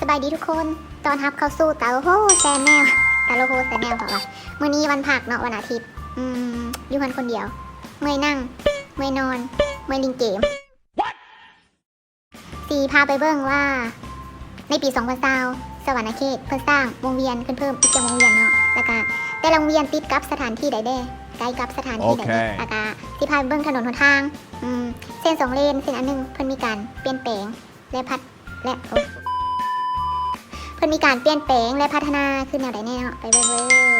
บายดีทุกคนตอนรับเข้าสู่ตาโลโฮแชนแนลตาโลโฮแชนแนลค่ะว่ามื้อนี้วันพักเนาะวันอาทิตย์อยู่กันคนเดียวเมื่อยนั่งเมื่อยนอนเมื่อยลิงเกมสีพาไปเบิ่งว่าในปี2020สวรรณเขตเพิ่นสร้างวงเวียนขึ้นเพิ่มอีกจังวงเวียนเนาะแล้วก็แต่ละวงเวียนติดกับสถานที่ใดเด้ใกล้กับสถานที่ใดเด้แล้วก็สิพาไปเบิ่งถนนหนทางเส้น2เลนเส้นอันนึงเพิ่นมีการเปลี่ยนแปลงและเพิ่นมีการเปลี่ยนแปลงและพัฒนาขึ้นแนวใดแน่เนาะไปเบิ่งเลย